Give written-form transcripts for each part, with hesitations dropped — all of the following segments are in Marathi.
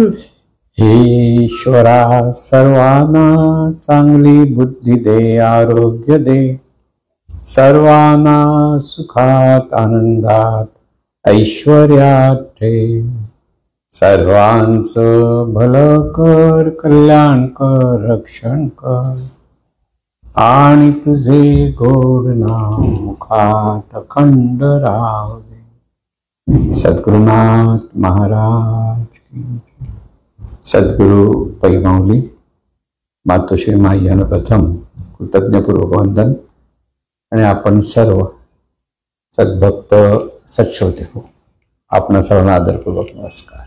हे ईश्वरा सर्वांना चांगली बुद्धी दे, आरोग्य दे, सर्वांना सुखात आनंदात ऐश्वर्यात ठेव, सर्वांचं भलं कर, कल्याण कर, रक्षण कर, आणि तुझे गोड नाम मुखात अखंड राहावे. सद्गुरुनाथ महाराज की जय. सद्गुरु पैमावली मातोश्री माह्यांना प्रथम कृतज्ञपूर्वक वंदन. आणि आपण सर्व सद्भक्त सत्श्रोते हो, आपण सर्वांना आदरपूर्वक नमस्कार.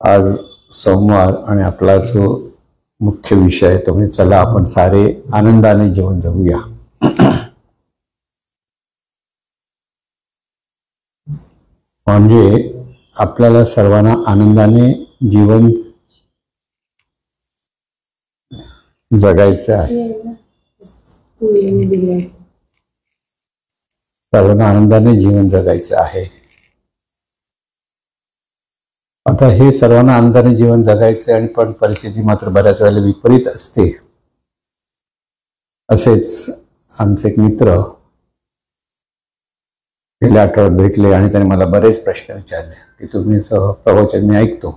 आज सोमवार आणि आपला जो मुख्य विषय आहे तो म्हणजे चला आपण सारे आनंदाने जीवन जगूया. म्हणजे आपल्याला सर्वांना आनंदाने जीवन जगायचं आहे. सर्वांना आनंदाने जीवन जगायचं आहे. आता हे सर्वांना आनंदाने जीवन जगायचं आणि पण परिस्थिती मात्र बऱ्याच वेळेला विपरीत असते. असेच आमचे एक मित्र गेल्या आठवड्यात भेटले आणि त्यांनी मला बरेच प्रश्न विचारले की तुम्ही प्रवचन मी ऐकतो,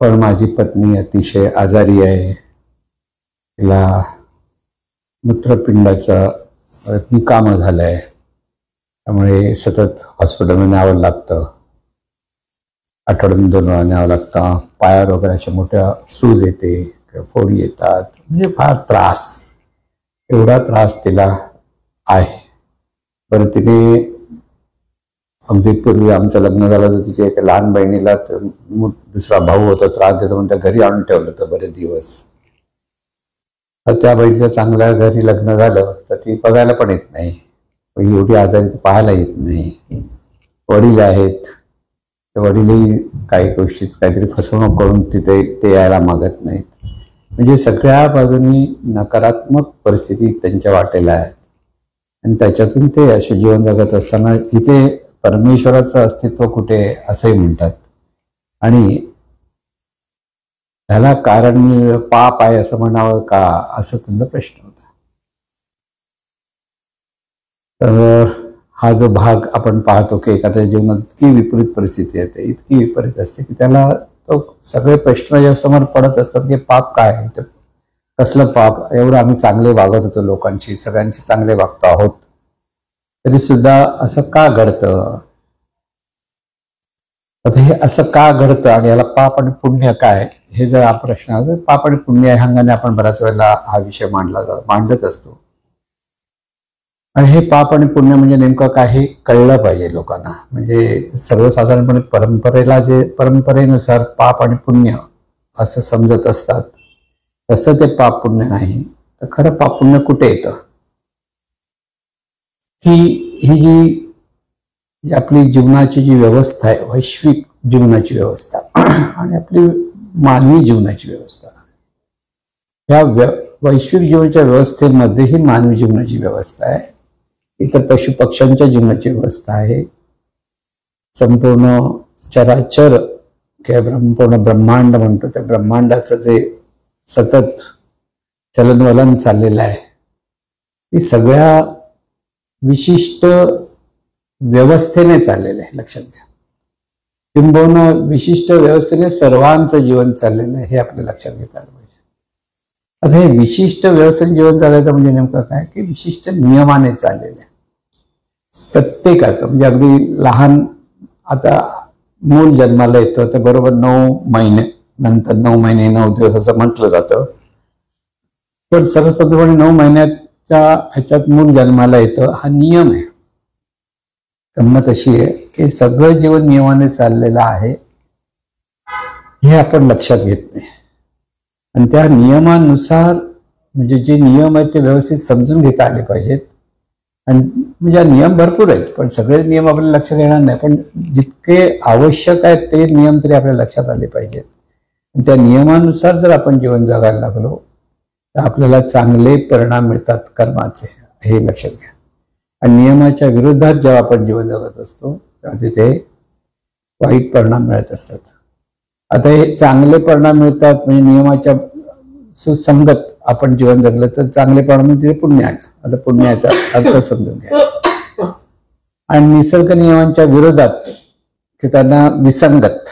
पण माझी पत्नी अतिशय आजारी आहे, तिला मूत्रपिंडाचा निकाम झालाय, त्यामुळे सतत हॉस्पिटलमध्ये न्यावं लागतं, आठवड्यातून 2 वेळा न्यावं लागतं, पायावर वगैरे अशा मोठ्या सूज येते किंवा फोडी येतात, म्हणजे फार त्रास, एवढा त्रास तिला आहे. बरं तिने अगदी पूर्वी आमचं लग्न झालं तर तिच्या एका लहान बहिणीला दुसरा भाऊ होता, त्रास देतो म्हणून त्या घरी आणून ठेवलं होतं बरेच दिवस. तर त्या बहिणीच्या चांगल्या घरी लग्न झालं तर ती बघायला पण येत नाही, एवढी आजारी ती पाहायला येत नाही. वडील आहेत, त्या वडीलही काही गोष्टीत काहीतरी फसवणूक करून तिथे ते यायला मागत नाहीत. म्हणजे सगळ्या बाजूनी नकारात्मक परिस्थिती त्यांच्या वाटेला आहेत आणि त्याच्यातून ते असे जीवन जगत असताना इथे परमेश्वराचं अस्तित्व कुठे असंही म्हणतात. आणि त्याला कारण पाप आहे असं म्हणावं का, असं त्यांचा प्रश्न होता. तर हा जो भाग आपण पाहतो की एखाद्या जीवनात इतकी विपरीत परिस्थिती येते, इतकी विपरीत असते की त्याला तो सगळे प्रश्न जेव्हा पडत असतात की पाप काय आहे, तर कसलं पाप, एवढं आम्ही चांगले वागत होतो, लोकांशी सगळ्यांशी चांगले वागतो आहोत, तरी सुद्धा असं का घडतं. आता हे असं का घडतं आणि याला पाप आणि पुण्य काय, हे जर हा प्रश्न आला तर पाप आणि पुण्य या अंगाने आपण बऱ्याच वेळेला हा विषय मांडत असतो. आणि हे पाप आणि पुण्य म्हणजे नेमकं काय हे कळलं पाहिजे लोकांना. म्हणजे सर्वसाधारणपणे परंपरेनुसार पाप आणि पुण्य असं समजत असतात, तसं ते पाप पुण्य नाही. तर खरं पाप पुण्य कुठे येतं, ही जी आपली जीवनाची जी व्यवस्था आहे, वैश्विक जीवनाची व्यवस्था आणि आपली मानवी जीवनाची व्यवस्था, या वैश्विक जीवनाच्या व्यवस्थेमध्ये ही मानवी जीवनाची व्यवस्था आहे, इतर पशुपक्ष्यांच्या जीवनाची व्यवस्था आहे, संपूर्ण चराचर किंवा संपूर्ण ब्रह्मांड म्हणतो त्या ब्रह्मांडाचं जे सतत चलनवलन चाललेलं आहे, ही सगळ्या विशिष्ट व्यवस्थेने चाललेलं आहे. लक्षात घ्या, किंबहुना विशिष्ट व्यवस्थेने सर्वांचं जीवन चाललेलं आहे, हे आपल्या लक्षात घेता आलं पाहिजे. आता हे विशिष्ट व्यवस्थेने जीवन चालायचं म्हणजे नेमकं काय की विशिष्ट नियमाने चाललेलं आहे प्रत्येकाचं. म्हणजे अगदी लहान, आता मूल जन्माला येतं तर बरोबर 9 महिने नंतर 9 महिने 9 दिवस असं म्हटलं जातं, पण सर्वसाधारणपणे 9 महिन्याच्या ह्याच्यात मूल जन्माला येतं, हा नियम आहे. गंमत अशी आहे की सगळं जीवन नियमाने चाललेलं आहे, हे आपण लक्षात घेत नाही. आणि त्या नियमानुसार म्हणजे जे नियम आहेत ते व्यवस्थित समजून घेता आले पाहिजेत. आणि म्हणजे नियम भरपूर आहेत, पण सगळे नियम आपल्याला लक्षात येणार नाही, पण जितके आवश्यक आहेत ते नियम तरी आपल्याला लक्षात आले पाहिजेत. आणि त्या नियमानुसार जर आपण जीवन जगायला लागलो तर आपल्याला चांगले परिणाम मिळतात कर्माचे, हे लक्षात घ्या. आणि नियमाच्या विरोधात जेव्हा आपण जीवन जगत असतो तेव्हा तिथे वाईट परिणाम मिळत असतात. आता हे चांगले परिणाम मिळतात म्हणजे नियमाच्या सुसंगत आपण जीवन जगलं तर चांगले परिणाम तिथे पुण्य आलं. आता पुण्याचा अर्थ समजून घ्या. आणि निसर्ग नियमांच्या विरोधात की त्यांना विसंगत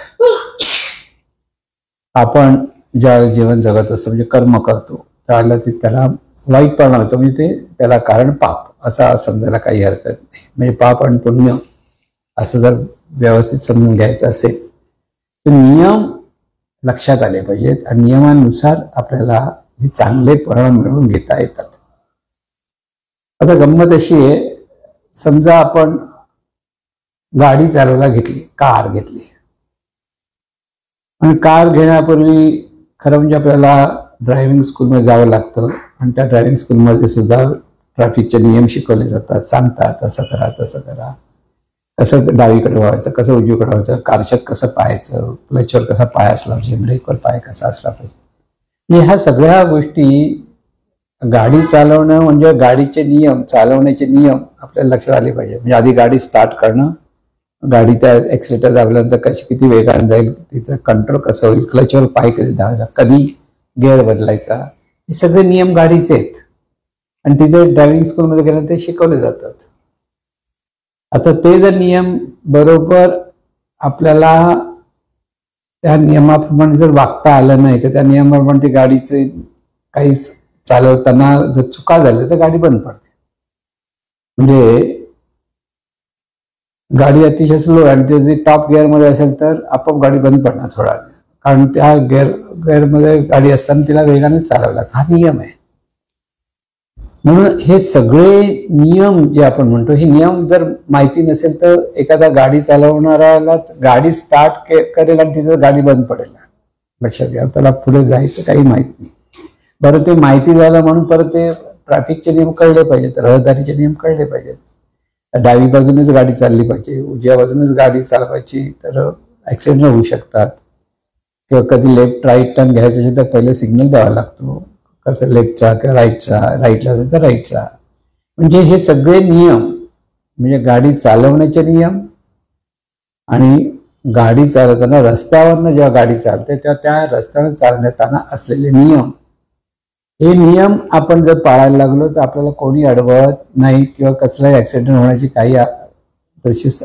आपण ज्या जीवन जगत असतो म्हणजे कर्म करतो त्यावेळेला त्याला वाईट परिणाम होतो. म्हणजे ते त्याला कारण पाप असा समजायला काही हरकत नाही. म्हणजे पाप आणि पुण्य असं जर व्यवस्थित समजून घ्यायचं असेल तर नियम लक्षात आले पाहिजेत आणि नियमानुसार आपल्याला हे चांगले परिणाम मिळवून घेता येतात. आता गंमत अशी आहे, समजा आपण गाडी चालवायला घेतली, कार घेतली आणि कार घेण्यापूर्वी खरं म्हणजे आपल्याला ड्रायव्हिंग स्कूलमध्ये जावं लागतं आणि त्या ड्रायव्हिंग स्कूलमध्ये सुद्धा ट्रॅफिकचे नियम शिकवले जातात, सांगतात असं करा तसं करा, कसं डावीकडे व्हायचं, कसं उजवीकडे व्हायचं, कारशात कसं पाहायचं, क्लचवर कसा पाय असला पाहिजे, ब्रेकवर पाय कसा असला पाहिजे. म्हणजे ह्या सगळ्या गोष्टी गाडी चालवणं म्हणजे गाडीचे नियम, चालवण्याचे नियम आपल्याला लक्षात आले पाहिजे. म्हणजे आधी गाडी स्टार्ट करणं, गाडी त्या ॲक्सिलेटर दाबल्यानंतर कशी किती वेगाने जाईल, तिथं कंट्रोल कसं होईल, क्लचवर पाय कधी दाबायचा, कधी गिअर बदलायचा, हे सगळे नियम गाडीचे आहेत आणि तिथे ड्रायव्हिंग स्कूलमध्ये गेल्यानंतर ते शिकवले जातात. आता ते जर नियम बरोबर आपल्याला त्या नियमाप्रमाणे जर वागता आलं नाही तर त्या नियमाप्रमाणे ती गाडीचे काही चालवताना जर चुका झाल्या तर गाडी बंद पडते. म्हणजे गाडी अतिशय स्लो आणि ते टॉप गिअरमध्ये असेल तर आपोआप गाडी बंद पडणार थोडा, कारण त्या गिअरमध्ये गाडी असताना तिला वेगाने चालवावं लागतं. हा नियम आहे. म्हणून हे सगळे नियम जे आपण म्हणतो हे नियम जर माहिती नसेल तर एखादा गाडी चालवणाऱ्याला गाडी स्टार्ट करेल आणि तिथं गाडी बंद पडेल. लक्षात घ्या, त्याला पुढे जायचं काही माहित नाही. बरं, ते माहिती झालं म्हणून परत ते ट्रॅफिकचे नियम कळले पाहिजेत, रहदारीचे नियम कळले पाहिजेत. डावी बाजूनेच गाडी चालली पाहिजे, उजव्या बाजूनेच गाडी चालवायची तर ऍक्सिडेंट होऊ शकतात. किंवा कधी लेफ्ट राईट टर्न घ्यायचं असेल तर पहिले सिग्नल द्यावा लागतो, कसं लेफ्टचा किंवा राईटचा, राईटला असेल तर राईटचा. म्हणजे हे सगळे नियम म्हणजे गाडी चालवण्याचे नियम आणि गाडी चालवताना रस्त्यावरनं जेव्हा गाडी चालते तेव्हा त्या रस्त्यावर चालताना असलेले नियम, हे नियम आपण जर पाळायला लागलो तर आपल्याला कोणी अडवत नाही किंवा कसलाही ऍक्सिडेंट होण्याची काही तशीच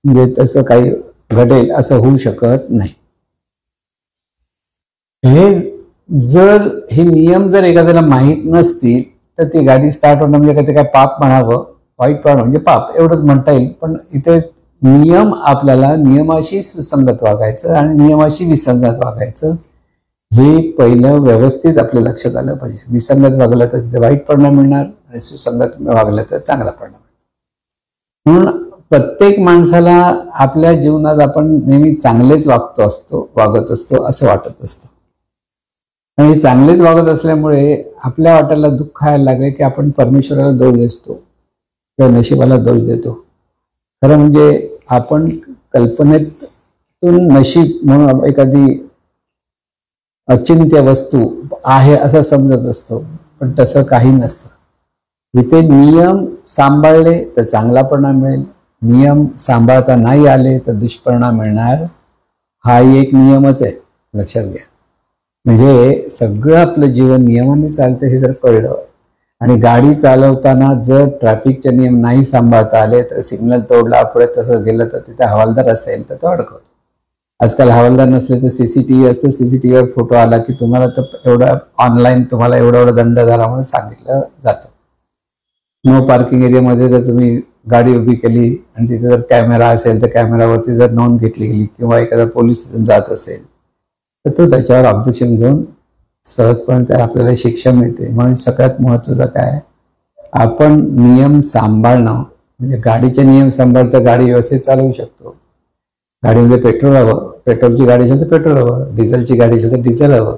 म्हणजे तसं काही घडेल असं होऊ शकत नाही. हे नियम जर एखाद्याला माहीत नसतील तर ती गाडी स्टार्ट होणं म्हणजे ते काय पाप म्हणावं, वाईट प्राण म्हणजे पाप एवढंच म्हणता येईल. पण इथे नियम आपल्याला नियमाशी सुसंगत वागायचं आणि नियमाशी विसंगत वागायचं हे पहिलं व्यवस्थित आपल्या लक्षात आलं पाहिजे. विसंगत वागलं तर तिथे वाईट परिणाम मिळणार आणि सुसंगत वागलं तर चांगला परिणाम मिळणार. म्हणून प्रत्येक माणसाला आपल्या जीवनात आपण नेहमी चांगलेच वागत असतो असं वाटत असतं आणि चांगलेच वागत असल्यामुळे आपल्या वाट्याला दुःख यायला लागले की आपण परमेश्वराला दोष देतो किंवा नशिबाला दोष देतो. खरं म्हणजे आपण कल्पनेतून नशीब म्हणून एखादी अचिंत्य वस्तू आहे असं समजत असतो, पण तसं काही नसतं. इथे नियम सांभाळले तर चांगला परिणाम मिळेल, नियम सांभाळता नाही आले तर दुष्परिणाम मिळणार. हा एक नियमच आहे, लक्षात घ्या. म्हणजे सगळं आपलं जीवन नियमाने चालतं हे जर कळलं आणि गाडी चालवताना जर ट्रॅफिकचे नियम नाही सांभाळता आले तर सिग्नल तोडला पुढे तसं गेलं तर तिथे हवालदार असेल तर तो अडकवतो. आजकाल हवालदार नसले तर सीसीटीव्ही असतं, सीसीटीव्हीवर फोटो आला की तुम्हाला तर एवढा ऑनलाईन तुम्हाला एवढा दंड झाला म्हणून सांगितलं जातं. नो पार्किंग एरियामध्ये जर तुम्ही गाडी उभी केली आणि तिथे जर कॅमेरा असेल तर कॅमेरावरती जर नोंद घेतली गेली किंवा एखादा पोलीस तिथून जात असेल तर तो त्याच्यावर ऑब्जेक्शन घेऊन सहजपणे त्या आपल्याला शिक्षा मिळते. म्हणून सगळ्यात महत्त्वाचं काय, आपण नियम सांभाळणं म्हणजे गाडीचे नियम सांभाळता गाडी व्यवस्थित चालवू शकतो. गाडीमध्ये पेट्रोल हवं, पेट्रोलची गाडी असेल तर पेट्रोल हवं, डिझेलची गाडी असेल तर डिझेल हवं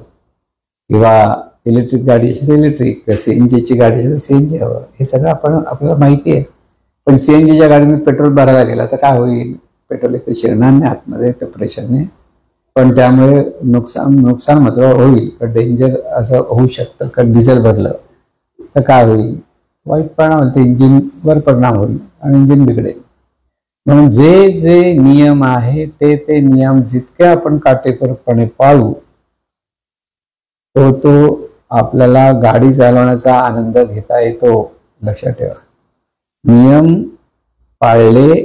किंवा इलेक्ट्रिक गाडी असेल तर इलेक्ट्रिक किंवा सीएनजीची गाडी असेल तर सीएनजी हवं. हे सगळं आपल्याला माहिती आहे. पण सीएनजीच्या गाडीमध्ये पेट्रोल भरायला गेला तर काय होईल, पेट्रोल एक तर शिरणार नाही आतमध्ये तर प्रेशरने, पण त्यामुळे नुकसान मात्र होईल. पण डेंजर असं होऊ शकतं कारण डिझेल भरलं तर काय होईल, वाईट परिणाम होईल, ते इंजिनवर परिणाम होईल आणि इंजिन बिघडेल. म्हणून जे जे नियम आहे ते ते नियम जितके आपण काटेकोरपणे पाळू तो आपल्याला गाडी चालवण्याचा आनंद घेता येतो. लक्षात ठेवा, नियम पाळले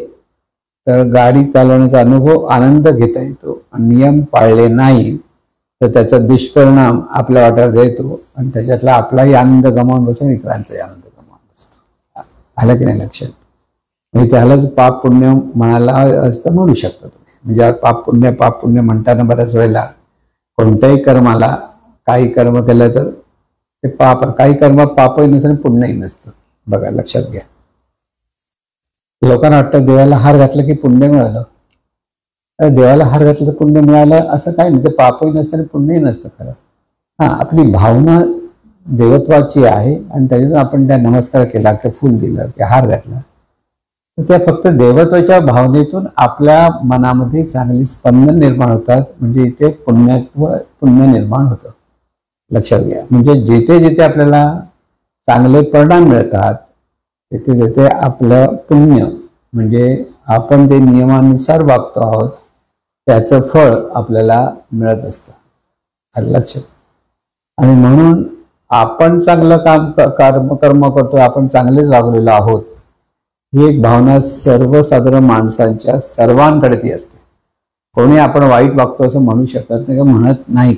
तर गाडी चालवण्याचा अनुभव आनंद घेता येतो, आणि नियम पाळले नाही तर त्याचा दुष्परिणाम आपल्या वाट्याला येतो, आणि त्याच्यातला आपलाही आनंद गमावून बसतो, इतरांचाही आनंद गमावून बसतो. आलं की नाही लक्षात? म्हणजे त्यालाच पाप पुण्य म्हणायला असतं म्हणू शकता तुम्ही. म्हणजे पाप पुण्य म्हणताना बऱ्याच वेळेला कोणत्याही कर्माला काही कर्म केलं तर ते पाप, काही कर्म पापही नसतं आणि पुण्यही नसतं. बघा लक्षात घ्या. लोकांना वाटतं देवाला हार घातलं की पुण्य मिळालं. देवाला हार घातलं तर पुण्य मिळालं असं काही नाही. ते पापही नसतं आणि पुण्यही नसतं खरं. आपली भावना देवत्वाची आहे, आणि त्याच्यातून आपण त्या नमस्कार केला की फूल दिलं की हार घातला तर त्या फक्त देवत्वाच्या भावनेतून आपल्या मनामध्ये चांगली स्पंदन निर्माण होतात. म्हणजे इथे पुण्य निर्माण होतं. लक्षात घ्या. म्हणजे जिथे जिथे आपल्याला चांगले परिणाम मिळतात तिथे तिथे आपलं पुण्य, म्हणजे आपण जे नियमानुसार वागतो आहोत त्याचं फळ आपल्याला मिळत असतं. लक्षात. आणि म्हणून आपण चांगलं कर्म करतो, आपण चांगलेच वागलेलो आहोत, ही एक भावना सर्वसाधारण माणसांच्या सर्वांकडे ती असते. कोणी आपण वाईट वागतो असं म्हणू शकत नाही, म्हणत नाही.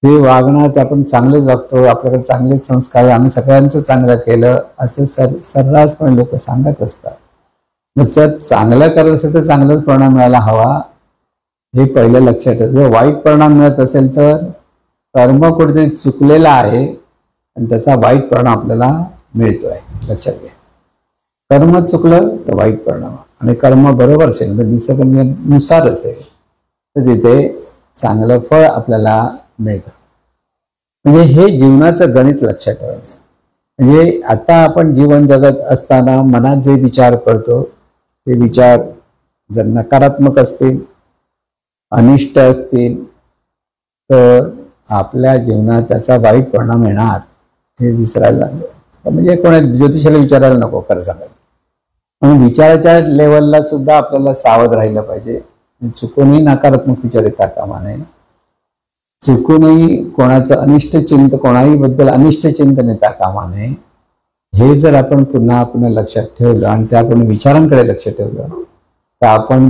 ते वागणं ते आपण चांगलेच वागतो, आपल्याकडे चांगलेच संस्कार आहे, आम्ही सगळ्यांचं चांगलं केलं असं सर्रासपणे लोक सांगत असतात. मग जर चांगलं करत असेल तर चांगलाच परिणाम मिळायला हवा, हे पहिलं लक्षात ठेवा. जर वाईट परिणाम मिळत असेल तर कर्म कुठेतरी चुकलेला आहे आणि त्याचा वाईट परिणाम आपल्याला मिळतोय. लक्षात घ्या. कर्म चुकलं तर वाईट परिणाम, आणि कर्म बरोबर असेल तर निसर्गानुसार असेल तर तिथे चांगलं फळ आपल्याला मिळतं. म्हणजे हे जीवनाचं गणित लक्षात ठेवायचं. म्हणजे आता आपण जीवन जगत असताना मनात जे विचार करतो ते विचार जर नकारात्मक असतील, अनिष्ट असतील तर आपल्या जीवनात त्याचा वाईट परिणाम येणार हे विसरायला लागलं. म्हणजे कोणा ज्योतिषाला विचारायला नको खरं सांगायचं. म्हणून विचाराच्या लेवलला सुद्धा आपल्याला सावध राहिलं पाहिजे. चुकूनही नकारात्मक विचार येता कामा नये, चुकूनही कोणाही बद्दल अनिष्ट चिंतन येता कामा नये. हे जर आपण पुन्हा लक्षात ठेवलं आणि त्या आपण विचारांकडे लक्ष ठेवलं तर आपण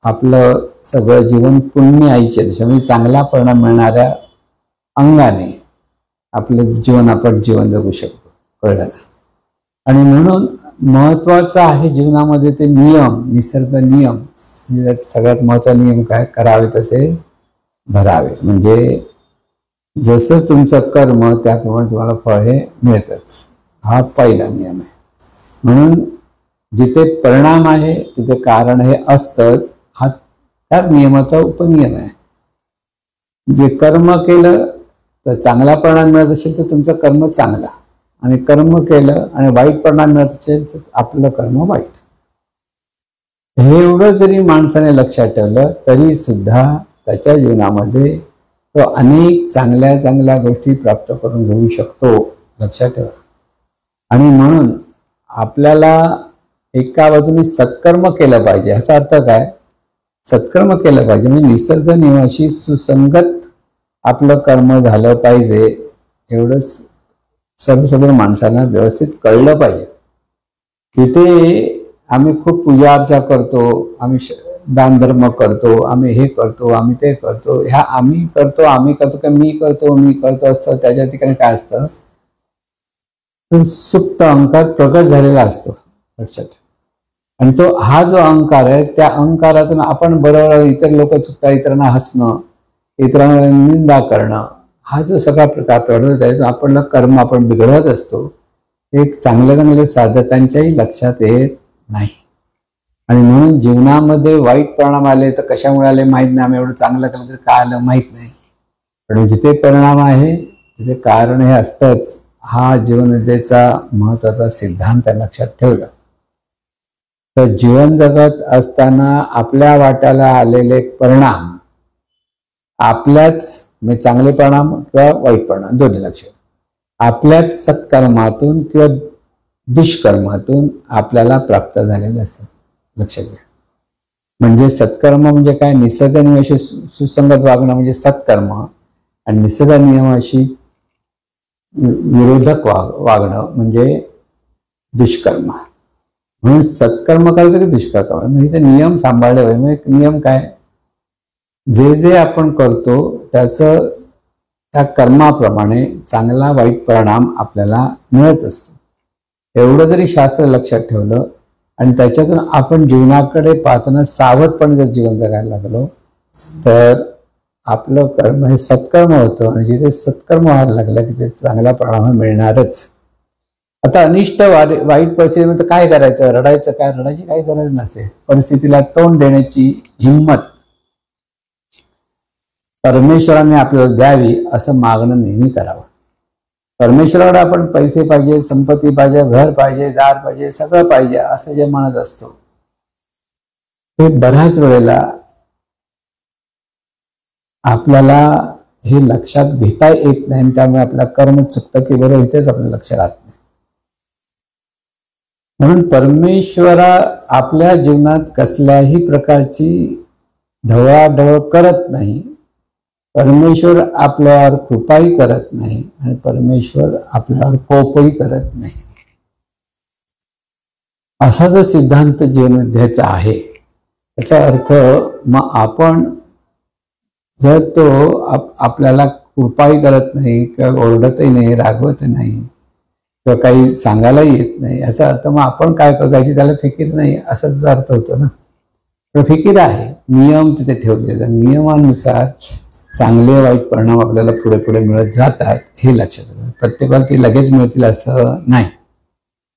आपलं सगळं जीवन पुण्य आईच्या दिशेने चांगला परिणाम मिळणाऱ्या अंगाने आपलं जीवन आपण जगू शकतो. कळलं? आणि म्हणून महत्वाचं आहे जीवनामध्ये ते नियम, निसर्ग नियम. म्हणजे सगळ्यात महत्वाचा नियम काय? करावे तसे भरावे. म्हणजे जसं तुमचं कर्म त्याप्रमाणे तुम्हाला फळ हे मिळतच. हा पहिला नियम आहे. म्हणून जिथे परिणाम आहे तिथे कारण हे असतंच. हा त्याच नियमाचा उपनियम आहे. जे कर्म केलं तर चांगला परिणाम मिळत असेल तर तुमचं कर्म चांगला, आणि कर्म केलं आणि वाईट परिणाम मिळत असेल तर आपलं कर्म वाईट. हे एवढं जरी माणसाने लक्षात ठेवलं तरी सुद्धा त्याच्या जीवनामध्ये तो अनेक चांगल्या चांगल्या गोष्टी प्राप्त करून घेऊ शकतो. लक्षात ठेवा. आणि म्हणून आपल्याला एका बाजूने सत्कर्म केलं पाहिजे. ह्याचा अर्थ काय? सत्कर्म केलं पाहिजे म्हणजे निसर्ग नियमाशी सुसंगत आपलं कर्म झालं पाहिजे. एवढंच सर्वसाधारण माणसांना व्यवस्थित कळलं पाहिजे. तिथे आम्ही खूप पूजा अर्चा करतो, आम्ही दान धर्म करतो, आम्ही हे करतो, आम्ही ते करतो. ह्या आम्ही करतो की मी करतो असतं. त्याच्या ठिकाणी काय असतं? सुप्त अहंकार प्रगट झालेला असतो. लक्षात. आणि तो हा जो अहंकार आहे त्या अहंकारातून आपण बरोबर इतर लोक चुकतात, इतरांना हसणं, इतरांना निंदा करणं, हा जो सगळा प्रकार प्रगट आहे आपला कर्म आपण बिघडवत असतो. एक चांगल्या साधकांच्याही लक्षात येत नाही. आणि म्हणून जीवनामध्ये वाईट परिणाम आले तर कशामुळे आले माहीत नाही. आम्ही एवढं चांगलं केलं तर काय आलं माहीत नाही. पण जिथे परिणाम आहे तिथे कारण हे असतंच. हा जीवनविद्येचा महत्वाचा सिद्धांत लक्षात ठेवला तर जीवन जगत असताना आपल्या वाट्याला आलेले परिणाम आपल्याच म्हणजे चांगले परिणाम किंवा वाईट परिणाम दोन्ही लक्ष आपल्याच सत्कर्मातून किंवा दुष्कर्मातून आपल्याला प्राप्त झालेले असतात. लक्षात घ्या. म्हणजे सत्कर्म म्हणजे काय, निसर्ग नियमाशी सुसंगत वागणं म्हणजे सत्कर्म, आणि निसर्ग नियमाशी विरोधक वागणं म्हणजे दुष्कर्म. म्हणून सत्कर्म करायचं की दुष्कर्म, म्हणजे ते नियम सांभाळले पाहिजे. म्हणजे नियम काय, जे जे आपण करतो त्याचं त्या कर्माप्रमाणे चांगला वाईट परिणाम आपल्याला मिळत असतो. एवढं जरी शास्त्र लक्षात ठेवलं आणि त्याच्यातून आपण जीवनाकडे पाहताना सावधपणे जर जीवन जगायला लागलो तर आपलं कर्म हे सत्कर्म होतं, आणि जिथे सत्कर्म व्हायला लागलं की ते चांगला परिणाम मिळणारच. आता अनिष्ट वाईट परिस्थितीमध्ये काय करायचं, रडायचं काय, रडायची काही गरज नसते. परिस्थितीला तोंड देण्याची हिंमत परमेश्वराने आपल्याला द्यावी असं मागणं नेहमी करावं. परमेश्वराकडे आपण पैसे पाहिजे, संपत्ती पाहिजे, घर पाहिजे, दार पाहिजे, सगळं पाहिजे असं जे म्हणत असतो ते बऱ्याच वेळेला आपल्याला हे लक्षात घेता येत नाही, आणि त्यामुळे आपलं कर्म चुकतं की बरोबर इथेच आपलं लक्ष राहत नाही. म्हणून परमेश्वरा आपल्या जीवनात कसल्याही प्रकारची ढवळाढवळ करत नाही. परमेश्वर आपल्यावर कृपाही करत नाही आणि परमेश्वर आपल्यावर कोपही करत नाही. असा जो सिद्धांत जीवनविद्येचा आहे त्याचा अर्थ मग आपण जर तो आपल्याला कृपाही करत नाही किंवा ओरडतही नाही, रागवत नाही किंवा काही सांगायलाही येत नाही, याचा अर्थ मग आपण काय करतो याची त्याला फिकीर नाही असाच अर्थ होतो ना. पण फिकीर आहे, नियम तिथे ठेवलेले, नियमानुसार चांगले वाईट परिणाम आपल्याला पुढे पुढे मिळत जातात हे लक्षात येतं. प्रत्येकाला ते लगेच मिळतील असं नाही.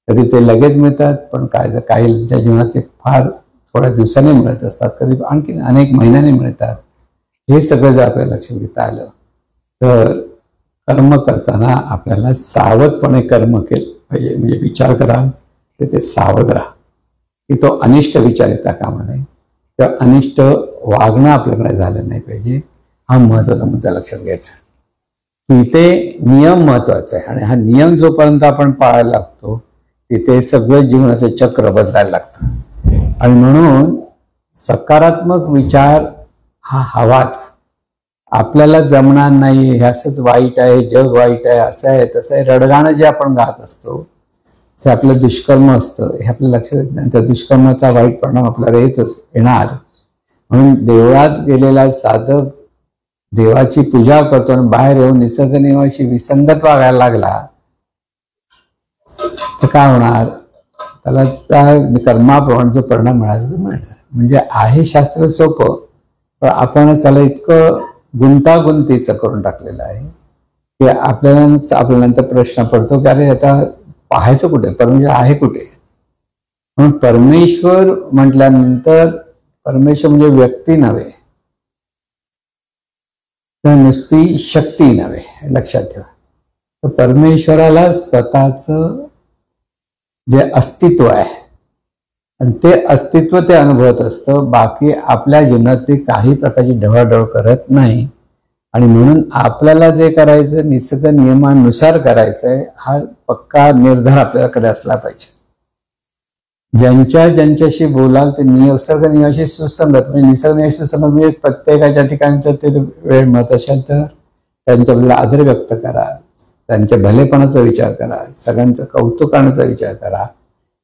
कधी ते लगेच मिळतात, पण काहींच्या जीवनात ते फार थोड्या दिवसांनी मिळत असतात, कधी आणखी अनेक महिन्यांनी मिळतात. हे सगळं जर आपल्याला लक्षात घेता आलं तर कर्म करताना आपल्याला सावधपणे कर्म केलं पाहिजे. म्हणजे विचार करा की ते सावध राहा की तो अनिष्ट विचार येता कामा नये किंवा अनिष्ट वागणं आपल्याकडे झालं नाही पाहिजे. हा महत्वाचा मुद्दा लक्षात घ्यायचा की ते नियम महत्वाचा आहे, आणि हा नियम जोपर्यंत आपण पाळायला लागतो तिथे सगळं जीवनाचं चक्र बदलायला लागतं. आणि म्हणून सकारात्मक विचार हा हवाच. आपल्याला जमणार नाही, हे असंच वाईट आहे, जग वाईट आहे, असं आहे तसं आहे, रडगाणं जे आपण गात असतो ते आपलं दुष्कर्म असतं हे आपल्या लक्षात येत नाही. त्या दुष्कर्माचा वाईट परिणाम आपल्याला येणार. म्हणून देवळात गेलेला साधक देवाची पूजा करतो आणि बाहेर येऊन निसर्ग नियमाशी विसंगत वागायला लागला तर काय होणार, त्याला त्या कर्माप्रमाणे जो परिणाम मिळायचा तो मिळणार. म्हणजे आहे शास्त्र सोपं, पण आपण त्याला इतकं गुंतागुंतीचं करून टाकलेलं आहे की आपल्याला नंतर प्रश्न पडतो की अरे आता पाहायचं कुठे, परमेश्वर आहे कुठे. म्हणून परमेश्वर म्हटल्यानंतर परमेश्वर म्हणजे व्यक्ती नव्हे, नुसती शक्ती नव्हे, लक्षात ठेवा. तर परमेश्वराला स्वतःचं जे अस्तित्व आहे आणि ते अस्तित्व ते अनुभवत असतं. बाकी आपल्या जीवनात ते काही प्रकारची ढवळाढवळ करत नाही. आणि म्हणून आपल्याला जे करायचं निसर्ग नियमानुसार करायचंय हा पक्का निर्धार आपल्याकडे असला पाहिजे. ज्यांच्याशी बोलाल ते निसर्ग नियमाशी सुसंगत, म्हणजे निसर्ग नियमाशी सुसंगत म्हणजे प्रत्येकाच्या ठिकाणचं ते वेळ मत असेल तर त्यांच्याबद्दल आदर व्यक्त करा, त्यांच्या भलेपणाचा विचार करा, सगळ्यांचं कौतुक करण्याचा विचार करा.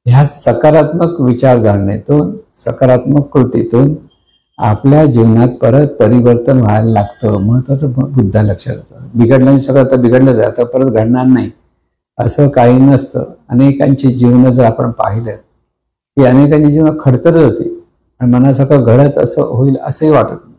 ह्या सकारात्मक विचारधारणेतून सकारात्मक कृतीतून आपल्या जीवनात परत परिवर्तन व्हायला लागतं. महत्वाचं मुद्दा लक्षात येतं. बिघडलं सगळं तर बिघडलं जातं, परत घडणार नाही असं काही नसतं. अनेकांची जीवनं जर आपण पाहिलं की अनेकांची जीवनं खडतरत होती आणि मनासारखं घडत असं होईल असंही वाटत नव्हतं.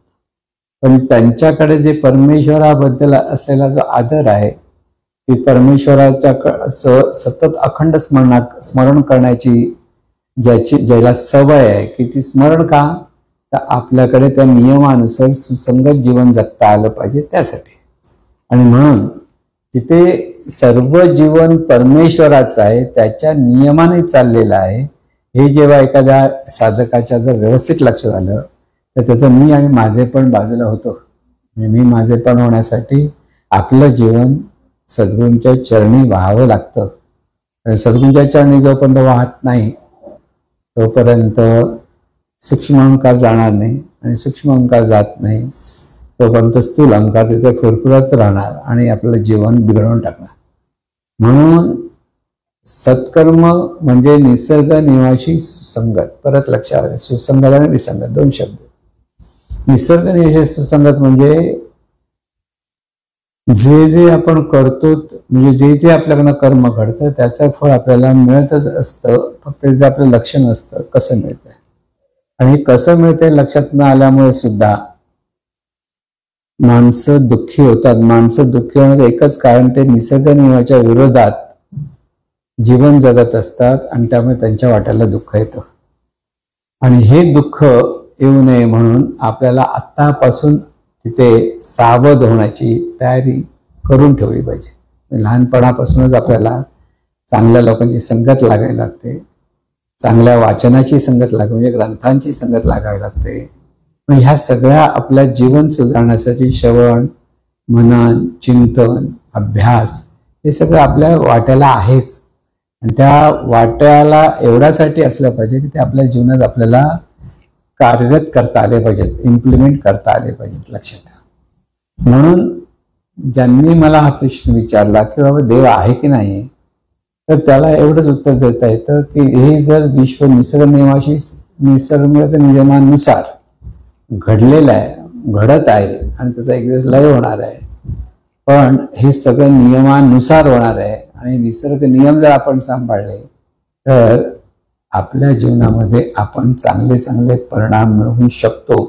पण त्यांच्याकडे जे परमेश्वराबद्दल असलेला जो आदर आहे की परमेश्वराच्या सतत अखंड स्मरण करण्याची ज्याला सवय आहे की ती स्मरण का, तर आपल्याकडे त्या नियमानुसार सुसंगत जीवन जगता आलं पाहिजे त्यासाठी. आणि म्हणून तिथे सर्व जीवन परमेश्वराचं आहे, त्याच्या नियमाने चाललेलं आहे. हे जेव्हा एखाद्या साधकाच्या जर व्यवस्थित लक्षात आलं तर त्याचं मी आणि माझे पण बाजूला होतो. मी माझे पण होण्यासाठी आपलं जीवन सद्गुरूंच्या चरणी वाहावं लागतं. सद्गुरूंच्या चरणी जोपर्यंत वाहत नाही तोपर्यंत सूक्ष्म अहंकार जाणार नाही, आणि सूक्ष्म अहंकार जात नाही तोपर्यंत स्थूल अहंकार तिथे फुरफुरत राहणार आणि आपलं जीवन बिघडवून टाकणार. म्हणून सत्कर्म म्हणजे निसर्ग निवासी सुसंगत. परत लक्षात आले, सुसंगत आणि विसंगत दोन शब्द. निसर्ग निवासी सुसंगत म्हणजे जे जे आपण करतो, म्हणजे जे जे आपल्याकडनं कर्म घडतं त्याचं फळ आपल्याला मिळतच असतं, फक्त तिथे आपलं लक्ष नसतं कसं मिळतंय. आणि हे कसं मिळतंय लक्षात न आल्यामुळे सुद्धा माणसं दुःखी होतात. माणसं दुःखी होण्याचं एकच कारण, ते निसर्ग नियमाच्या विरोधात जीवन जगत असतात आणि त्यामुळे त्यांच्या वाट्याला दुःख येतं. आणि हे दुःख येऊ नये म्हणून आपल्याला आत्तापासून तिथे सावध होण्याची तयारी करून ठेवली पाहिजे. लहानपणापासूनच आपल्याला चांगल्या लोकांची संगत लागायला लागते, चांगल्या वाचनाची संगत लागते, म्हणजे ग्रंथांची संगत लागावी लागते. पण ह्या सगळ्या आपल्या जीवन सुधारण्यासाठी श्रवण, मनन, चिंतन, अभ्यास हे सगळं आपल्या वाट्याला आहेच. आणि त्या वाट्याला एवढ्यासाठी असलं पाहिजे की ते आपल्या जीवनात आपल्याला कार्यरत करता आले पाहिजेत, इम्प्लिमेंट करता आले पाहिजेत. लक्षात ठेवा. म्हणून ज्यांनी मला हा प्रश्न विचारला की बाबा देव आहे की नाही, तर त्याला एवढंच उत्तर देता येतं की हे जर विश्व निसर्ग नियमानुसार घडलेलं आहे, घडत आहे आणि त्याचा एक दिवस लय होणार आहे, पण हे सगळं नियमानुसार होणार आहे. आणि निसर्ग नियम जर आपण सांभाळले तर आपल्या जीवनामध्ये आपण चांगले चांगले परिणाम मिळवू शकतो.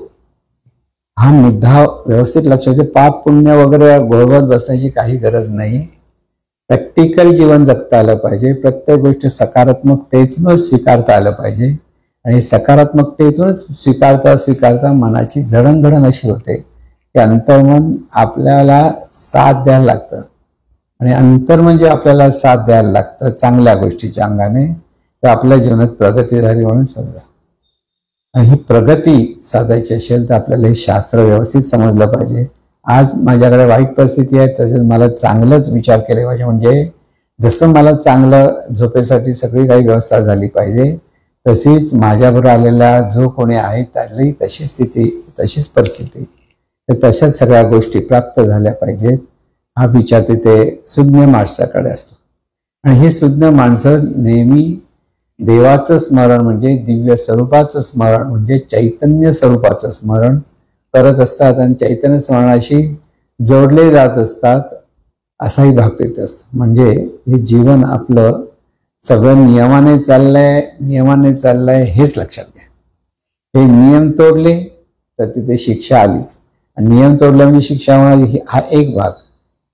हा मुद्दा व्यवस्थित लक्षात घे. पाप पुण्य वगैरे घोळवत बसण्याची काही गरज नाही. प्रॅक्टिकल जीवन जगता आलं पाहिजे. प्रत्येक गोष्ट सकारात्मकतेतूनच स्वीकारता आलं पाहिजे. आणि सकारात्मकतेतूनच स्वीकारता मनाची जडणघडण अशी होते की अंतर्मन आपल्याला साथ द्यायला लागतं. आणि अंतर म्हणजे आपल्याला साथ द्यायला लागतं चांगल्या गोष्टीच्या अंगाने, तर आपल्या जीवनात प्रगती झाली म्हणून समजा. आणि ही प्रगती साधायची असेल तर आपल्याला हे शास्त्र व्यवस्थित समजलं पाहिजे. आज माझ्याकडे वाईट परिस्थिती आहे, त्याच्यात मला चांगलंच विचार केले पाहिजे. म्हणजे जसं मला चांगलं झोपेसाठी सगळी काही व्यवस्था झाली पाहिजे, तशीच माझ्याबरोबर आलेला जो कोणी आहे त्यालाही तशी स्थिती, तशीच परिस्थिती, तशाच सगळ्या गोष्टी प्राप्त झाल्या पाहिजेत. हा विचार तिथे सुज्ञ माणसाकडे असतो. आणि ही सुज्ञ माणसं नेहमी देवाचं स्मरण म्हणजे दिव्य स्वरूपाचं स्मरण म्हणजे चैतन्य स्वरूपाचं स्मरण करत असतात आणि चैतन्य स्मरणाशी जोडले जात असतात, असाही भाग तिथे असतो. म्हणजे हे जीवन आपलं सगळं नियमाने चाललंय हेच लक्षात घ्या. हे नियम तोडले तर तिथे शिक्षा आलीच. नियम तोडल्यामुळे शिक्षा होणार हा एक भाग.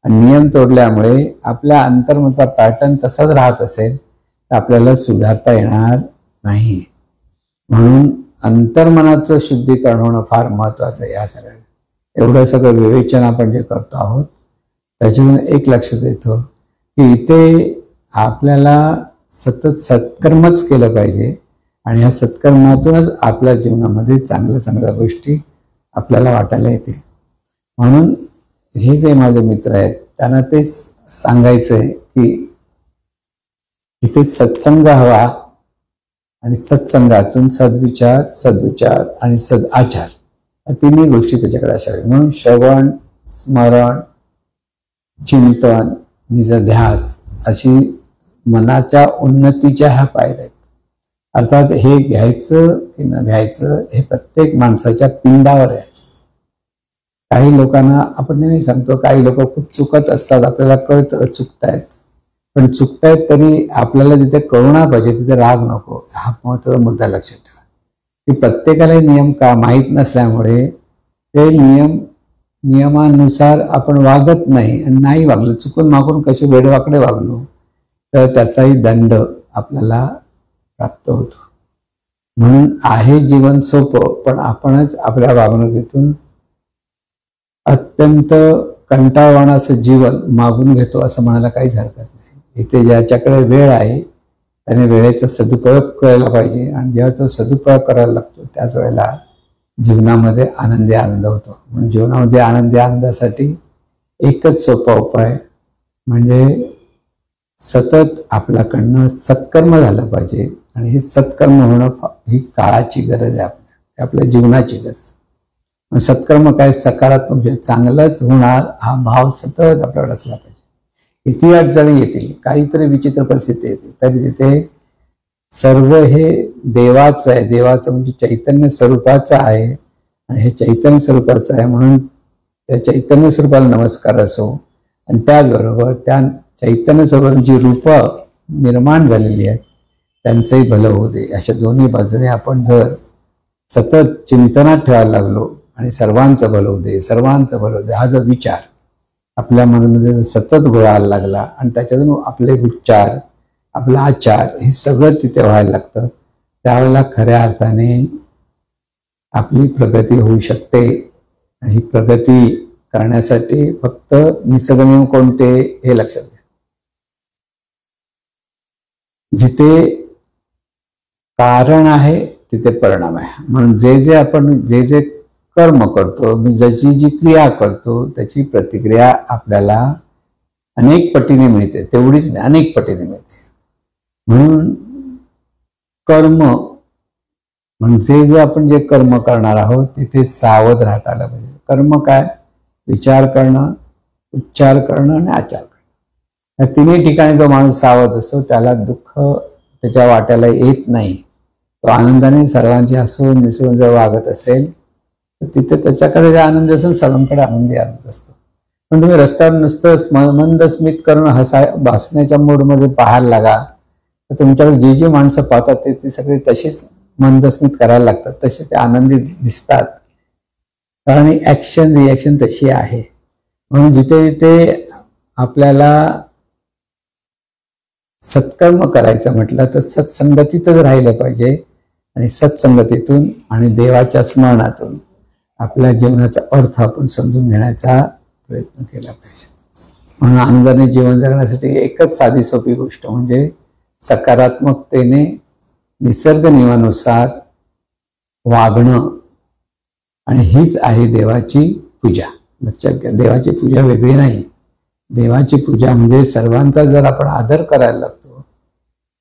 आणि नियम तोडल्यामुळे आपल्या अंतर्मनाचा पॅटर्न तसाच राहत असेल तर आपल्याला सुधारता येणार नाही. म्हणून अंतर्मनाचं शुद्धीकरण होणं फार महत्वाचं आहे. या सगळ्या एवढं सगळं विवेचन आपण जे करतो आहोत त्याच्यातून एक लक्षात येतं की इथे आपल्याला सतत सत्कर्मच केलं पाहिजे. आणि ह्या सत्कर्मातूनच आपल्या जीवनामध्ये चांगल्या गोष्टी आपल्याला वाटायला येतील. म्हणून हे जे माझे मित्र आहेत त्यांना तेच सांगायचं आहे की इथे सत्संग हवा आणि सत्संगातून सद्विचार आणि सदाचार या तिन्ही गोष्टी त्याच्याकडे असाव्या. म्हणून श्रवण, स्मरण, चिंतन, निजध्यास अशी मनाच्या उन्नतीच्या ह्या पायऱ्या आहेत. अर्थात हे घ्यायचं की न घ्यायचं हे प्रत्येक माणसाच्या पिंडावर आहे. काही लोकांना आपण नेहमी सांगतो, काही लोक खूप चुकत असतात, आपल्याला कळतं चुकतायत, पण चुकतायत तरी आपल्याला तिथे करुणा पाहिजे, तिथे राग नको. हा महत्त्वाचा मुद्दा लक्षात ठेवा की प्रत्येकाला नियम का माहीत नसल्यामुळे ते नियमानुसार आपण वागत नाही. आणि नाही वागलो, चुकून मागून कसे वेडवाकडे वागलो तर त्याचाही दंड आपल्याला प्राप्त होतो. म्हणून आहे जीवन सोपं, पण आपणच आपल्या वागणुकीतून अत्यंत कंटाळवाणं असं जीवन मागून घेतो असं म्हणायला काहीच हरकत नाही. इथे ज्याच्याकडे वेळ आहे त्याने वेळेचा सदुपयोग करायला पाहिजे. आणि जेव्हा तो सदुपयोग करायला लागतो त्याच वेळेला जीवनामध्ये आनंद होतो. म्हणून जीवनामध्ये आनंदासाठी एकच सोपा उपाय म्हणजे सतत आपल्याकडनं सत्कर्म झालं पाहिजे. आणि हे सत्कर्म होणं ही काळाची गरज आहे आपल्या. आपल्या जीवनाची गरज. सत्कर्म काय, सकारात्मक चांगलंच होणार हा भाव सतत आपल्याकडे असला पाहिजे. किती अडचणी येतील, काहीतरी विचित्र परिस्थिती येते, तरी तिथे सर्व हे देवाचं आहे. देवाचं म्हणजे चैतन्य स्वरूपाचं आहे आणि हे चैतन्य स्वरूपाचं आहे म्हणून त्या चैतन्य स्वरूपाला नमस्कार असो. आणि त्याचबरोबर त्या चैतन्य स्वरूपाची रूप निर्माण झालेली आहेत त्यांचंही भलं होऊ दे. अशा दोन्ही बाजूने आपण जर सतत चिंतनात ठेवायला लागलो आणि सर्वांचं भलं होऊ दे, सर्वांचं भलं होऊ दे, हा जो विचार आपल्या मनामध्ये सतत घोळायला लागला आणि त्याच्यातून आपले उच्चार, आपला आचार हे सगळं तिथे व्हायला लागतं, त्यावेळेला खऱ्या अर्थाने आपली प्रगती होऊ शकते. आणि ही प्रगती करण्यासाठी फक्त निसर्गनियम कोणते हे लक्षात घ्या. जिथे कारण आहे तिथे परिणाम आहे. म्हणून जे जे कर्म करतो, ज्याची जी क्रिया करतो त्याची प्रतिक्रिया आपल्याला अनेक पटीने मिळते, तेवढीच अनेक पटीने मिळते. म्हणून कर्म म्हणजे जे आपण जे कर्म करणार आहोत तिथे सावध राहता आलं पाहिजे. कर्म काय, विचार करणं, उच्चार करणं आणि आचार करणं, या तिन्ही ठिकाणी जो माणूस सावध असतो त्याला दुःख त्याच्या वाट्याला येत नाही. तो आनंदाने सर्वांची हसून मिसळून जर वागत असेल तर तिथे त्याच्याकडे जे आनंद असेल सर्वांकडे आनंदी आनंद असतो. पण तुम्ही रस्त्यावर नुसतं मंद स्मित करून हसण्याच्या मूडमध्ये पाहायला लागा तर तुमच्याकडे जी जी माणसं पाहतात ते सगळी तशीच मंदस्मित करायला लागतात, तसे ते आनंदी दिसतात. कारण ऍक्शन रिॲक्शन तशी आहे. म्हणून जिथे जिथे आपल्याला सत्कर्म करायचं म्हटलं तर सत्संगतीतच राहिलं पाहिजे. आणि सत्संगतीतून आणि देवाच्या स्मरणातून आपल्या जीवनाचा अर्थ आपण समजून घेण्याचा प्रयत्न केला पाहिजे. म्हणून आनंदाने जीवन जगण्यासाठी एकच साधी सोपी गोष्ट म्हणजे सकारात्मकतेने निसर्ग नियमानुसार वागणं. आणि हीच आहे देवाची पूजा. लक्षात घ्या, देवाची पूजा वेगळी नाही. देवाची पूजा म्हणजे सर्वांचा जर आपण आदर करायला लागतो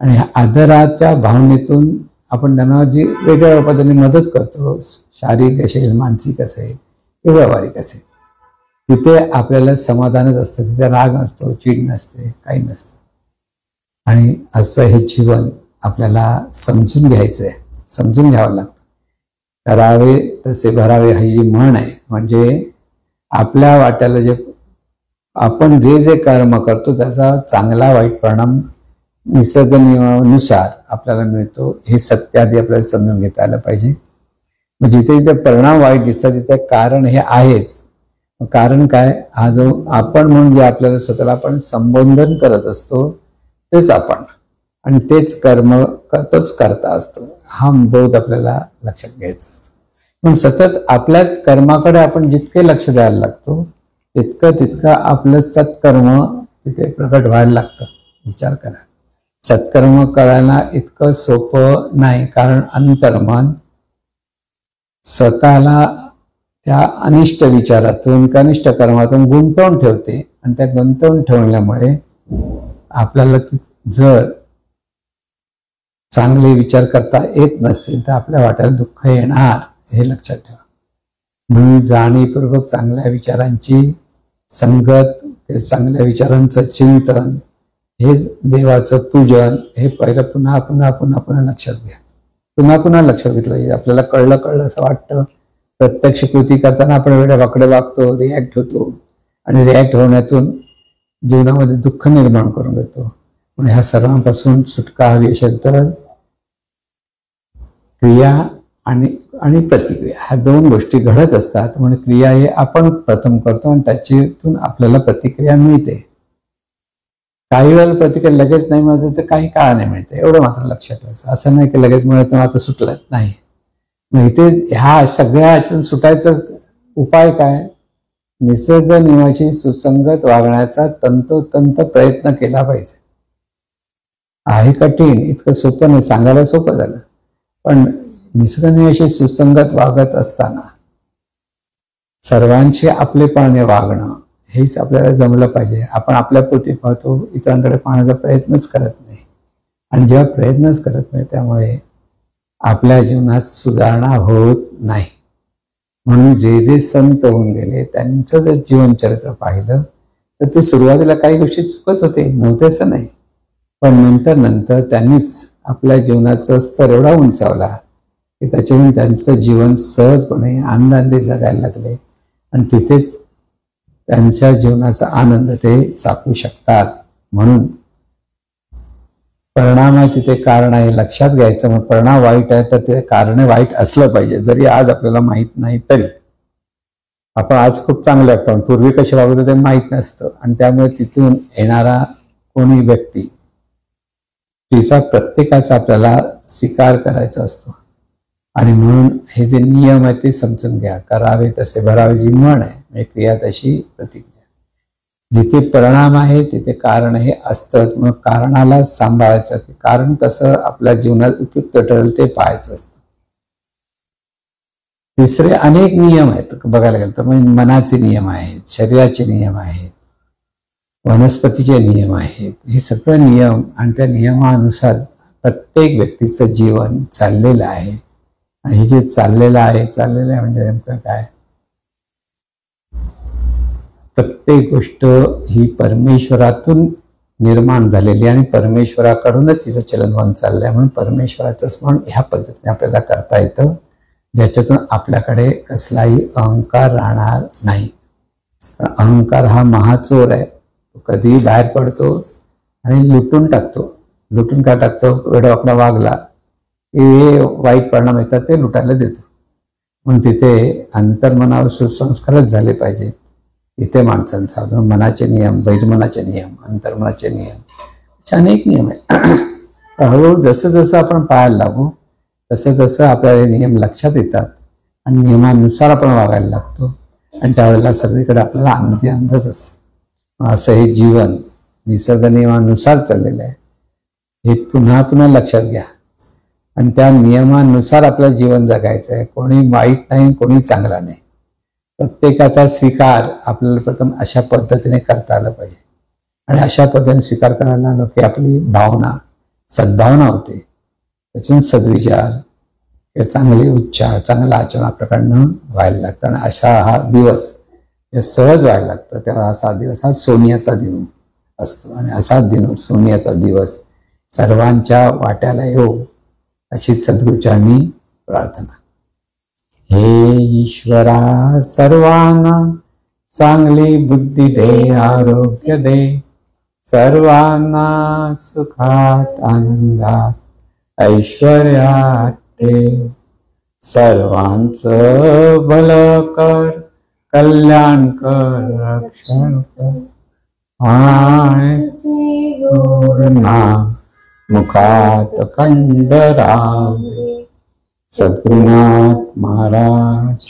आणि ह्या आदराच्या भावनेतून आपण त्यांना जी वेगवेगळ्या पद्धतीने मदत करतो, शारीरिक असेल, मानसिक असेल किंवा व्यावहारिक असेल, तिथे आपल्याला समाधानच असतं, तिथे राग नसतो, चीड नसते, काही नसतं. आणि असं हे जीवन आपल्याला समजून घ्यायचं आहे, समजून घ्यावं लागतं. करावे तसे भरावे ही जी म्हण आहे, म्हणजे आपल्या वाट्याला जे आपण जे जे कर्म करतो त्याचा चांगला वाईट परिणाम निसर्ग नियमानुसार आपल्याला मिळतो, हे सत्य आधी आपल्याला समजून घेता आलं पाहिजे. मग जिथे जिथे परिणाम वाईट दिसतात तिथे कारण हे आहेच. कारण काय, हा जो आपण म्हणून जे आपल्याला स्वतःला आपण संबोधन करत असतो तेच आपण आणि तेच कर्म तोच करता असतो, हा बोध आपल्याला लक्षात घ्यायचा असतो. पण सतत आपल्याच कर्माकडे आपण जितके लक्ष द्यायला लागतो तितकं आपलं सत्कर्म तिथे प्रकट व्हायला लागतं. विचार करा, सत्कर्म करायला इतकं सोपं नाही, कारण अंतर्मन स्वतःला त्या अनिष्ट विचारातून अनिष्ट कर्मातून गुंतवून ठेवते आणि त्या गुंतवून ठेवल्यामुळे आपल्याला जर चांगले विचार करता येत नसतील तर आपल्या वाट्याला दुःख येणार, हे लक्षात ठेवा. म्हणून जाणीवपूर्वक चांगल्या विचारांची संगत, चांगल्या विचारांचं चिंतन, हेच देवाचं पूजन, हे पहिलं पुन्हा पुन्हा पुन्हा पुन्हा लक्षात घ्या. पुन्हा पुन्हा लक्षात घेतलं आपल्याला कळलं असं वाटतं. प्रत्यक्ष कृती करताना आपण वेगळ्या वाकडे वागतो, रिॲक्ट होतो आणि रिॲक्ट होण्यातून जीवनामध्ये दुःख निर्माण करून घेतो. म्हणून ह्या सर्वांपासून सुटका हवी असेल तर क्रिया आणि प्रतिक्रिया ह्या दोन गोष्टी घडत असतात. म्हणून क्रिया हे आपण प्रथम करतो आणि त्याच्यातून आपल्याला प्रतिक्रिया मिळते. काही वेळेला प्रतिक्रिया लगेच नाही मिळते तर काही काळाने मिळते, एवढं मात्र लक्षात ठेवायचं. असं नाही की लगेच मिळत आता सुटलं नाही. मग इथे ह्या सगळ्या ह्याच्यातून सुटायचं उपाय काय, निसर्ग नियमाशी सुसंगत वागण्याचा तंतोतंत प्रयत्न केला पाहिजे. आहे कठीण, इतकं सोपं नाही, सांगायला सोपं झालं, पण निसर्ग नियमाशी सुसंगत वागत असताना सर्वांशी आपलेपणाने वागणं हेच आपल्याला जमलं पाहिजे. आपण आपल्यापुरती पाहतो, इतरांकडे पाहण्याचा प्रयत्नच करत नाही. आणि जेव्हा प्रयत्नच करत नाही त्यामुळे आपल्या जीवनात सुधारणा होत नाही. म्हणून जे जे संत होऊन गेले त्यांचं जर जीवनचरित्र पाहिलं तर ते सुरुवातीला काही गोष्टी चुकत होते, नव्हते असं नाही, पण नंतर नंतर त्यांनीच आपल्या जीवनाचा स्तर एवढा उंचावला की त्याच्यातून त्यांचं जीवन सहजपणे आनंदाने जगायला लागले आणि तिथेच त्यांच्या जीवनाचा आनंद ते चाखू शकतात. म्हणून परिणाम आहे तिथे कारण आहे लक्षात घ्यायचं. मग परिणाम वाईट आहे तर ते कारण वाईट असलं पाहिजे, जरी आज आपल्याला माहीत नाही तरी. आपण आज खूप चांगले वागतो, पूर्वी कसे वागत होते माहीत नसतं, आणि त्यामुळे तिथून येणारा कोणी व्यक्ती तिचा प्रत्येकाचा आपल्याला स्वीकार करायचा असतो. आणि म्हणून हे जे नियम आहे ते समजून घ्या. करावे तसे भरावे जी म्हण आहे, म्हणजे क्रिया तशी प्रतिक्रिया. जिथे परिणाम आहे तिथे कारण हे असतंच. मग कारणाला सांभाळायचं, की कारण कसं आपल्या जीवनात उपयुक्त ठरेल ते पाहायचं असतं. तिसरे अनेक नियम आहेत बघायला गेलं तर, म्हणजे मनाचे नियम आहेत, शरीराचे नियम आहेत, वनस्पतीचे नियम आहेत. हे सगळे नियम आणि त्या नियमानुसार प्रत्येक व्यक्तीचं जीवन चाललेलं आहे. आणि हे जे चाललेलं आहे म्हणजे नेमकं काय, प्रत्येक गोष्ट ही परमेश्वरातून निर्माण झालेली आणि परमेश्वराकडूनच तिचं चलनवलन चाललंय. म्हणून परमेश्वराचं स्मरण ह्या पद्धतीने आपल्याला करता येतं, ज्याच्यातून आपल्याकडे कसलाही अहंकार राहणार नाही. अहंकार हा महाचोर आहे, तो कधीही बाहेर पडतो आणि लुटून टाकतो. लुटून का टाकतो, वेडवाकडा वागला हे वाईट परिणाम येतात ते लुटायला देतो. म्हणून तिथे अंतर्मनावर सुसंस्कारच झाले पाहिजेत. इथे माणसांचा साधारण मनाचे नियम, बहिर्मनाचे नियम, अंतर्मनाचे नियम, अनेक नियम आहेत. हळूहळू जसं जसं आपण पाहायला लागू तसं तसं आपल्याला नियम लक्षात येतात आणि नियमानुसार आपण वागायला लागतो, आणि त्यावेळेला सगळीकडे आपल्याला आनंदी आनंदच असतो. असं हे जीवन निसर्ग नियमानुसार चाललेलं आहे, हे पुन्हा पुन्हा लक्षात घ्या. आणि त्या नियमानुसार आपलं जीवन जगायचं आहे. कोणी वाईट नाही, कोणी चांगला नाही. प्रत्येकाचा स्वीकार आपल्याला प्रथम अशा पद्धतीने करता आलं पाहिजे, आणि अशा पद्धतीने स्वीकार करायला आलो की आपली भावना सद्भावना होते, त्यातून सद्विचार किंवा चांगले उच्चार, चांगलं आचरण आपल्याकडनं व्हायला लागतं. आणि अशा हा दिवस सहज व्हायला लागतं. तेव्हा असा दिवस हा सोनियाचा दिन असतो, आणि असा दिन सोनियाचा दिवस सर्वांच्या वाट्याला येऊ अशी सद्गुरूचरणी प्रार्थना. हे ईश्वरा सर्वांना चांगली बुद्धी दे, आरोग्य दे, सर्वांना सुखात आनंदात ऐश्वर्यात ठेव, सर्वांचं भलं कर, कल्याण कर, रक्षण कर. नाम मुखात खंडराव, सद्गुरुनाथ महाराज.